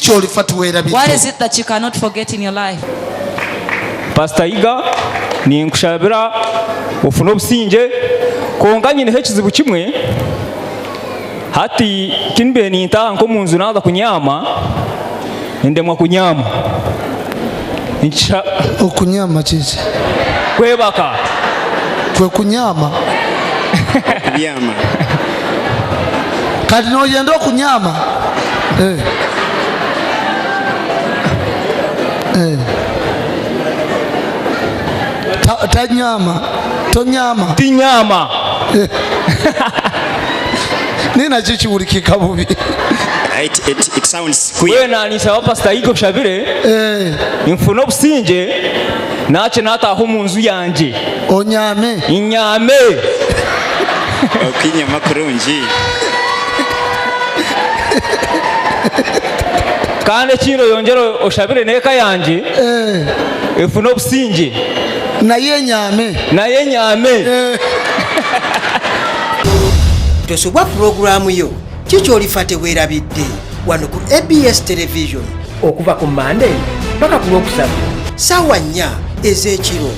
Kyolifa Tewerabidde. What is it that you cannot forget in your life? Pastor Iga ni nkushabira ofuna obusinge konka nyine hekizibu kimwe hati kinbe ni ntaha nko munzu naza kunyama ndemwa kunyama Okunyaama chichi kwebaka kwe kunyama kunyama kati noyenda okunyama tanyama tonyama tinyama nina chichiulikika bubi. It sounds queer. We na nisaba Pastor Iga shabire infuna obusinge nache nataho munzu yanje onyame inyame Okinyama kurungi kandi kino yongero oshabire neka yanje ifuna obusinge naye nyame tosobwa programu yo Kyolifa Tewerabidde wano ku ABS Television okuva ku Monday paka ku Lwokusatu ssaawa 4 ez'ekiro.